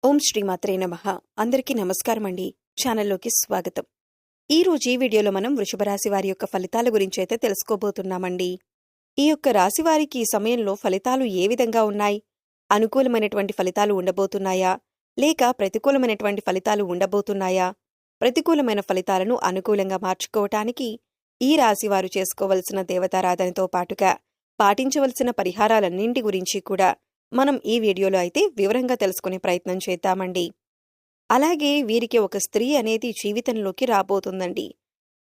ఓం శ్రీమాత్రే నమః. అందరికీ నమస్కారం అండి. ఛానల్లోకి స్వాగతం. ఈ వీడియోలో మనం వృషభ రాశి వారి యొక్క ఫలితాల గురించి అయితే తెలుసుకోబోతున్నామండి. ఈ యొక్క రాశి వారికి ఈ సమయంలో ఫలితాలు ఏ విధంగా ఉన్నాయి? అనుకూలమైనటువంటి ఫలితాలు ఉండబోతున్నాయా, లేక ప్రతికూలమైనటువంటి ఫలితాలు ఉండబోతున్నాయా? ప్రతికూలమైన ఫలితాలను అనుకూలంగా మార్చుకోవటానికి ఈ రాశి వారు చేసుకోవలసిన దేవతారాధనతో పాటుగా పాటించవలసిన పరిహారాలన్నింటి గురించి కూడా మనం ఈ వీడియోలో అయితే వివరంగా తెలుసుకునే ప్రయత్నం చేద్దామండి. అలాగే వీరికి ఒక స్త్రీ అనేది జీవితంలోకి రాబోతుందండి.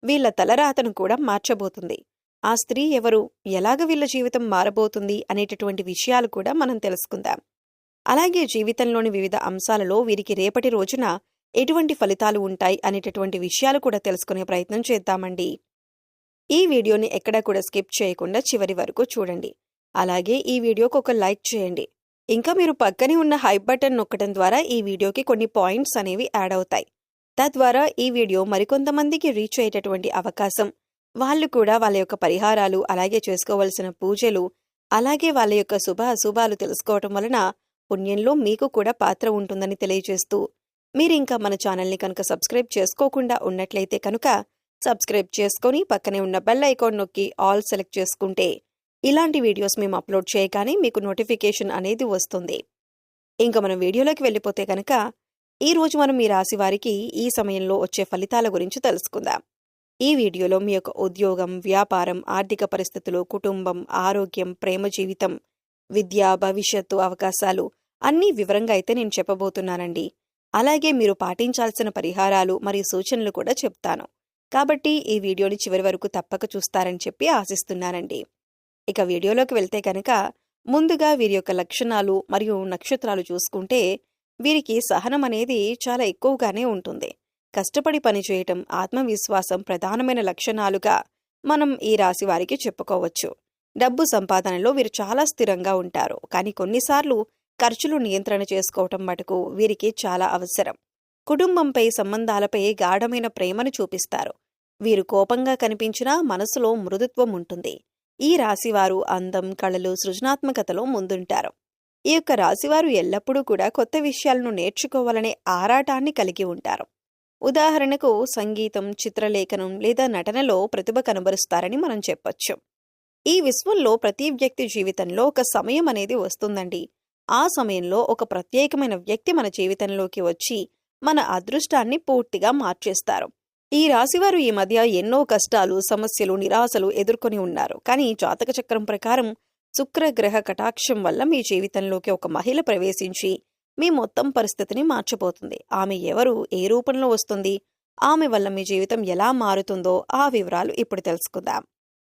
వీళ్ల తలరాతను కూడా మార్చబోతుంది. ఆ స్త్రీ ఎవరు, ఎలాగ వీళ్ల జీవితం మారబోతుంది అనేటటువంటి విషయాలు కూడా మనం తెలుసుకుందాం. అలాగే జీవితంలోని వివిధ అంశాలలో వీరికి రేపటి రోజున ఎటువంటి ఫలితాలు ఉంటాయి అనేటటువంటి విషయాలు కూడా తెలుసుకునే ప్రయత్నం చేద్దామండి. ఈ వీడియోని ఎక్కడా కూడా స్కిప్ చేయకుండా చివరి వరకు చూడండి. అలాగే ఈ వీడియోకి ఒక లైక్ చేయండి. ఇంకా మీరు పక్కనే ఉన్న హైప్ బటన్ నొక్కడం ద్వారా ఈ వీడియోకి కొన్ని పాయింట్స్ అనేవి యాడ్ అవుతాయి. తద్వారా ఈ వీడియో మరికొంతమందికి రీచ్ అయ్యేటటువంటి అవకాశం, వాళ్ళు కూడా వాళ్ళ యొక్క పరిహారాలు, అలాగే చేసుకోవలసిన పూజలు, అలాగే వాళ్ళ యొక్క శుభ అశుభాలు తెలుసుకోవటం వలన పుణ్యంలో మీకు కూడా పాత్ర ఉంటుందని తెలియజేస్తూ, మీరింకా మన ఛానల్ని కనుక సబ్స్క్రైబ్ చేసుకోకుండా ఉన్నట్లయితే కనుక సబ్స్క్రైబ్ చేసుకొని పక్కనే ఉన్న బెల్ ఐకాన్ నొక్కి ఆల్ సెలెక్ట్ చేసుకుంటే ఇలాంటి వీడియోస్ మేము అప్లోడ్ చేయగానే మీకు నోటిఫికేషన్ అనేది వస్తుంది. ఇంకా మనం వీడియోలోకి వెళ్ళిపోతే కనుక ఈరోజు మనం ఈ రాశి వారికి ఈ సమయంలో వచ్చే ఫలితాల గురించి తెలుసుకుందాం. ఈ వీడియోలో మీ యొక్క ఉద్యోగం, వ్యాపారం, ఆర్థిక పరిస్థితులు, కుటుంబం, ఆరోగ్యం, ప్రేమ జీవితం, విద్య, భవిష్యత్తు అవకాశాలు అన్నీ వివరంగా అయితే నేను చెప్పబోతున్నానండి. అలాగే మీరు పాటించాల్సిన పరిహారాలు మరియు సూచనలు కూడా చెప్తాను. కాబట్టి ఈ వీడియోని చివరి వరకు తప్పక చూస్తారని చెప్పి ఆశిస్తున్నానండి. ఇక వీడియోలోకి వెళ్తే కనుక ముందుగా వీరి యొక్క లక్షణాలు మరియు నక్షత్రాలు చూసుకుంటే వీరికి సహనం అనేది చాలా ఎక్కువగానే ఉంటుంది. కష్టపడి పనిచేయటం, ఆత్మవిశ్వాసం ప్రధానమైన లక్షణాలుగా మనం ఈ రాశి వారికి చెప్పుకోవచ్చు. డబ్బు సంపాదనలో వీరు చాలా స్థిరంగా ఉంటారు. కానీ కొన్నిసార్లు ఖర్చులు నియంత్రణ చేసుకోవటం మటుకు వీరికి చాలా అవసరం. కుటుంబంపై, సంబంధాలపై గాఢమైన ప్రేమను చూపిస్తారు. వీరు కోపంగా కనిపించినా మనసులో మృదుత్వం ఉంటుంది. ఈ రాశివారు అందం, కళలు, సృజనాత్మకతలో ముందుంటారు. ఈ యొక్క రాశివారు ఎల్లప్పుడూ కూడా కొత్త విషయాలను నేర్చుకోవాలనే ఆరాటాన్ని కలిగి ఉంటారు. ఉదాహరణకు సంగీతం, చిత్రలేఖనం లేదా నటనలో ప్రతిభ కనబరుస్తారని మనం చెప్పొచ్చు. ఈ విశ్వంలో ప్రతి వ్యక్తి జీవితంలో ఒక సమయం అనేది వస్తుందండి. ఆ సమయంలో ఒక ప్రత్యేకమైన వ్యక్తి మన జీవితంలోకి వచ్చి మన అదృష్టాన్ని పూర్తిగా మార్చేస్తారు. ఈ రాశివారు ఈ మధ్య ఎన్నో కష్టాలు, సమస్యలు, నిరాశలు ఎదుర్కొని ఉన్నారు. కానీ జాతక చక్రం ప్రకారం శుక్రగ్రహ కటాక్షం వల్ల మీ జీవితంలోకి ఒక మహిళ ప్రవేశించి మీ మొత్తం పరిస్థితిని మార్చబోతుంది. ఆమె ఎవరు, ఏ రూపంలో వస్తుంది, ఆమె వల్ల మీ జీవితం ఎలా మారుతుందో ఆ వివరాలు ఇప్పుడు తెలుసుకుందాం.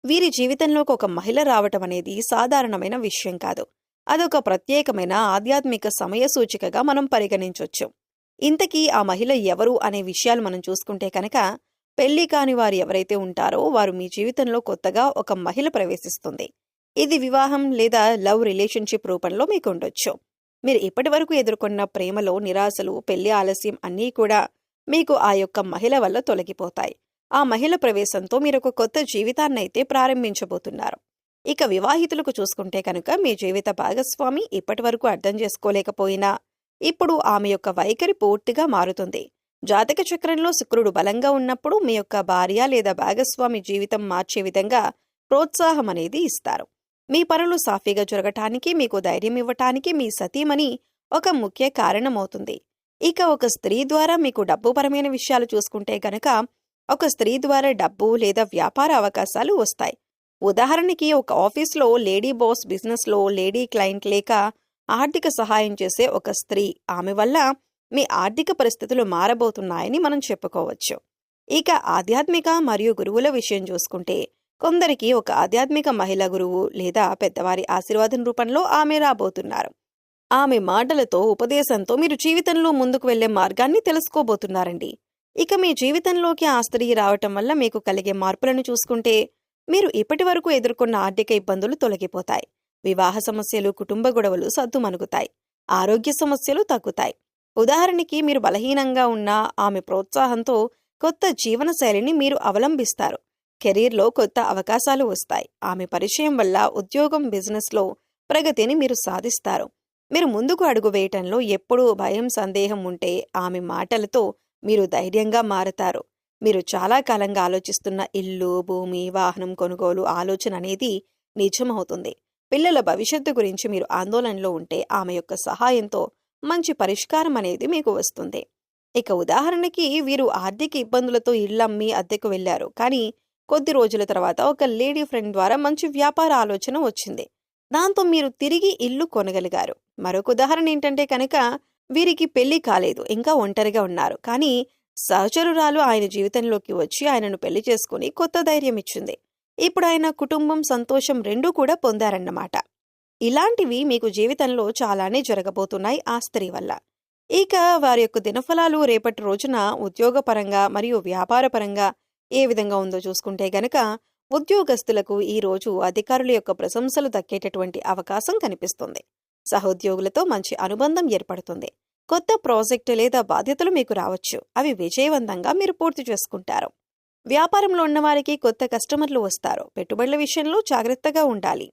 వీరి జీవితంలోకి ఒక మహిళ రావటం అనేది సాధారణమైన విషయం కాదు. అదొక ప్రత్యేకమైన ఆధ్యాత్మిక సమయ సూచికగా మనం పరిగణించొచ్చు. ఇంతకీ ఆ మహిళ ఎవరు అనే విషయాలు మనం చూసుకుంటే కనుక పెళ్లి కాని వారు ఎవరైతే ఉంటారో వారు మీ జీవితంలో కొత్తగా ఒక మహిళ ప్రవేశిస్తుంది. ఇది వివాహం లేదా లవ్ రిలేషన్షిప్ రూపంలో మీకు ఉండొచ్చు. మీరు ఇప్పటి వరకు ఎదుర్కొన్న ప్రేమలో నిరాశలు, పెళ్లి ఆలస్యం అన్నీ కూడా మీకు ఆ యొక్క మహిళ వల్ల తొలగిపోతాయి. ఆ మహిళ ప్రవేశంతో మీరు ఒక కొత్త జీవితాన్నైతే ప్రారంభించబోతున్నారు. ఇక వివాహితులకు చూసుకుంటే కనుక మీ జీవిత భాగస్వామి ఇప్పటి వరకు అర్థం చేసుకోలేకపోయినా ఇప్పుడు ఆమె యొక్క వైఖరి పూర్తిగా మారుతుంది. జాతక చక్రంలో శుక్రుడు బలంగా ఉన్నప్పుడు మీ యొక్క భార్య లేదా భాగస్వామి జీవితం మార్చే విధంగా ప్రోత్సాహం అనేది ఇస్తారు. మీ పనులు సాఫీగా జరగటానికి, మీకు ధైర్యం ఇవ్వటానికి మీ సతీమణి ఒక ముఖ్య కారణమవుతుంది. ఇక ఒక స్త్రీ ద్వారా మీకు డబ్బుపరమైన విషయాలు చూసుకుంటే గనక ఒక స్త్రీ ద్వారా డబ్బు లేదా వ్యాపార అవకాశాలు వస్తాయి. ఉదాహరణకి ఒక ఆఫీస్లో లేడీ బాస్, బిజినెస్లో లేడీ క్లయింట్ లేక ఆర్థిక సహాయం చేసే ఒక స్త్రీ, ఆమె వల్ల మీ ఆర్థిక పరిస్థితులు మారబోతున్నాయని మనం చెప్పుకోవచ్చు. ఇక ఆధ్యాత్మిక మరియు గురువుల విషయం చూసుకుంటే కొందరికి ఒక ఆధ్యాత్మిక మహిళా గురువు లేదా పెద్దవారి ఆశీర్వాదం రూపంలో ఆమె రాబోతున్నారు. ఆమె మాటలతో, ఉపదేశంతో మీరు జీవితంలో ముందుకు వెళ్లే మార్గాన్ని తెలుసుకోబోతున్నారండి. ఇక మీ జీవితంలోకి ఆ స్త్రీ రావటం వల్ల మీకు కలిగే మార్పులను చూసుకుంటే మీరు ఇప్పటి వరకు ఎదుర్కొన్న ఆర్థిక ఇబ్బందులు తొలగిపోతాయి. వివాహ సమస్యలు, కుటుంబ గొడవలు సద్దుమణుగుతాయి. ఆరోగ్య సమస్యలు తగ్గుతాయి. ఉదాహరణకి మీరు బలహీనంగా ఉన్న ఆమె ప్రోత్సాహంతో కొత్త జీవనశైలిని మీరు అవలంబిస్తారు. కెరీర్లో కొత్త అవకాశాలు వస్తాయి. ఆమె పరిచయం వల్ల ఉద్యోగం, బిజినెస్లో ప్రగతిని మీరు సాధిస్తారు. మీరు ముందుకు అడుగు వేయటంలో ఎప్పుడూ భయం, సందేహం ఉంటే ఆమె మాటలతో మీరు ధైర్యంగా మారతారు. మీరు చాలా కాలంగా ఆలోచిస్తున్న ఇల్లు, భూమి, వాహనం కొనుగోలు ఆలోచన అనేది నిజమవుతుంది. పిల్లల భవిష్యత్తు గురించి మీరు ఆందోళనలో ఉంటే ఆమె యొక్క సహాయంతో మంచి పరిష్కారం అనేది మీకు వస్తుంది. ఇక ఉదాహరణకి వీరు ఆర్థిక ఇబ్బందులతో ఇల్లమ్మి అద్దెకు వెళ్లారు. కానీ కొద్ది రోజుల తర్వాత ఒక లేడీ ఫ్రెండ్ ద్వారా మంచి వ్యాపార ఆలోచన వచ్చింది. దాంతో మీరు తిరిగి ఇల్లు కొనగలిగారు. మరొక ఉదాహరణ ఏంటంటే కనుక వీరికి పెళ్లి కాలేదు, ఇంకా ఒంటరిగా ఉన్నారు. కానీ సహచరురాలు ఆయన జీవితంలోకి వచ్చి ఆయనను పెళ్లి చేసుకుని కొత్త ధైర్యం ఇచ్చింది. ఇప్పుడు ఆయన కుటుంబం, సంతోషం రెండూ కూడా పొందారన్నమాట. ఇలాంటివి మీకు జీవితంలో చాలానే జరగబోతున్నాయి ఆ స్త్రీ వల్ల. ఇక వారి యొక్క దినఫలాలు రేపటి రోజున ఉద్యోగపరంగా మరియు వ్యాపారపరంగా ఏ విధంగా ఉందో చూసుకుంటే గనక ఉద్యోగస్తులకు ఈ రోజు అధికారుల యొక్క ప్రశంసలు దక్కేటటువంటి అవకాశం కనిపిస్తుంది. సహోద్యోగులతో మంచి అనుబంధం ఏర్పడుతుంది. కొత్త ప్రాజెక్టు లేదా బాధ్యతలు మీకు రావచ్చు. అవి విజయవంతంగా మీరు పూర్తి చేసుకుంటారు. వ్యాపారంలో ఉన్నవారికి కొత్త కస్టమర్లు వస్తారు. పెట్టుబడుల విషయంలో జాగ్రత్తగా ఉండాలి.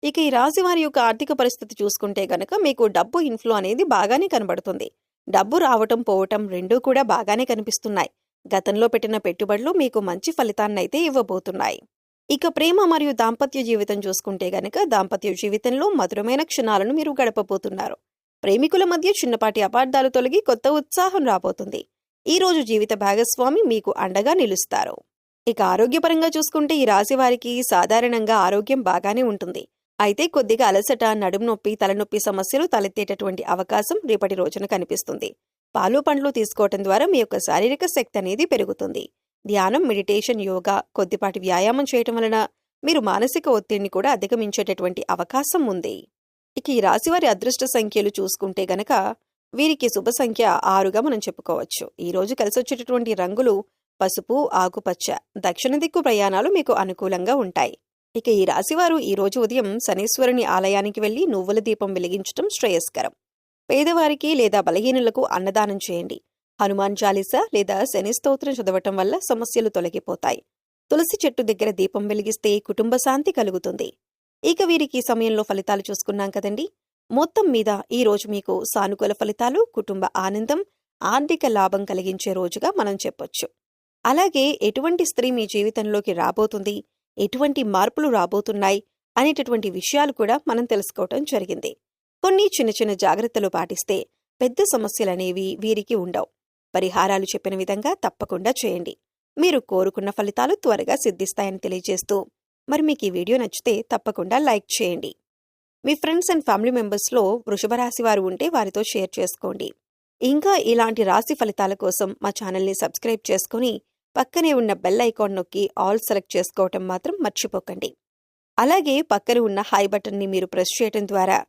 ఇక ఈ రాశి వారి యొక్క ఆర్థిక పరిస్థితి చూసుకుంటే గనక మీకు డబ్బు ఇన్ఫ్లో అనేది బాగానే కనబడుతుంది. డబ్బు రావటం, పోవటం రెండూ కూడా బాగానే కనిపిస్తున్నాయి. గతంలో పెట్టిన పెట్టుబడులు మీకు మంచి ఫలితాన్నైతే ఇవ్వబోతున్నాయి. ఇక ప్రేమ మరియు దాంపత్య జీవితం చూసుకుంటే గనక దాంపత్య జీవితంలో మధురమైన క్షణాలను మీరు గడపబోతున్నారు. ప్రేమికుల మధ్య చిన్నపాటి అపార్థాలు తొలగి కొత్త ఉత్సాహం రాబోతుంది. ఈ రోజు జీవిత భాగస్వామి మీకు అండగా నిలుస్తారు. ఇక ఆరోగ్యపరంగా చూసుకుంటే ఈ రాశి వారికి సాధారణంగా ఆరోగ్యం బాగానే ఉంటుంది. అయితే కొద్దిగా అలసట, నడుము నొప్పి, తలనొప్పి సమస్యలు తలెత్తేటటువంటి అవకాశం రేపటి రోజున కనిపిస్తుంది. పాలు, పండ్లు తీసుకోవటం ద్వారా మీ యొక్క శారీరక శక్తి అనేది పెరుగుతుంది. ధ్యానం, మెడిటేషన్, యోగా, కొద్దిపాటి వ్యాయామం చేయటం వలన మీరు మానసిక ఒత్తిడిని కూడా అధిగమించేటటువంటి అవకాశం ఉంది. ఇక ఈ రాశివారి అదృష్ట సంఖ్యలు చూసుకుంటే గనక వీరికి శుభ సంఖ్య 6గా మనం చెప్పుకోవచ్చు. ఈ రోజు కలిసొచ్చేటటువంటి రంగులు పసుపు, ఆకుపచ్చ. దక్షిణ దిక్కు ప్రయాణాలు మీకు అనుకూలంగా ఉంటాయి. ఇక ఈ రాశివారు ఈ రోజు ఉదయం శనీశ్వరుని ఆలయానికి వెళ్లి నువ్వుల దీపం వెలిగించడం శ్రేయస్కరం. పేదవారికి లేదా బలహీనులకు అన్నదానం చేయండి. హనుమాన్ చాలీసా లేదా శని స్తోత్రం చదవటం వల్ల సమస్యలు తొలగిపోతాయి. తులసి చెట్టు దగ్గర దీపం వెలిగిస్తే కుటుంబ శాంతి కలుగుతుంది. ఇక వీరికి ఈ సమయంలో ఫలితాలు చూసుకున్నాం కదండి. మొత్తం మీద ఈ రోజు మీకు సానుకూల ఫలితాలు, కుటుంబ ఆనందం, ఆర్థిక లాభం కలిగించే రోజుగా మనం చెప్పొచ్చు. అలాగే ఎటువంటి స్త్రీ మీ జీవితంలోకి రాబోతుంది, ఎటువంటి మార్పులు రాబోతున్నాయి అనేటటువంటి విషయాలు కూడా మనం తెలుసుకోవటం జరిగింది. కొన్ని చిన్న చిన్న జాగ్రత్తలు పాటిస్తే పెద్ద సమస్యలనేవి వీరికి ఉండవు. పరిహారాలు చెప్పిన విధంగా తప్పకుండా చేయండి. మీరు కోరుకున్న ఫలితాలు త్వరగా సిద్ధిస్తాయని తెలియజేస్తూ మరి మీకు ఈ వీడియో నచ్చితే తప్పకుండా లైక్ చేయండి. మీ ఫ్రెండ్స్ అండ్ ఫ్యామిలీ మెంబర్స్లో వృషభ రాశి వారు ఉంటే వారితో షేర్ చేసుకోండి. ఇంకా ఇలాంటి రాశి ఫలితాల కోసం మా ఛానల్ని సబ్స్క్రైబ్ చేసుకుని పక్కనే ఉన్న బెల్ ఐకాన్ నొక్కి ఆల్ సెలెక్ట్ చేసుకోవటం మాత్రం మర్చిపోకండి. అలాగే పక్కన ఉన్న హై బటన్ని మీరు ప్రెస్ చేయటం ద్వారా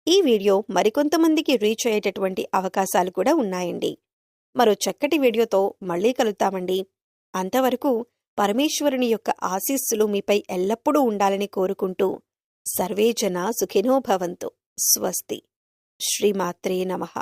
ఈ వీడియో మరికొంతమందికి రీచ్ అయ్యేటటువంటి అవకాశాలు కూడా ఉన్నాయండి. మరో చక్కటి వీడియోతో మళ్ళీ కలుద్దామండి. అంతవరకు పరమేశ్వరుని యొక్క ఆశీస్సులు మీపై ఎల్లప్పుడూ ఉండాలని కోరుకుంటూ సర్వే జనా సుఖినో భవంతు. స్వస్తి. శ్రీమాత్రే నమః.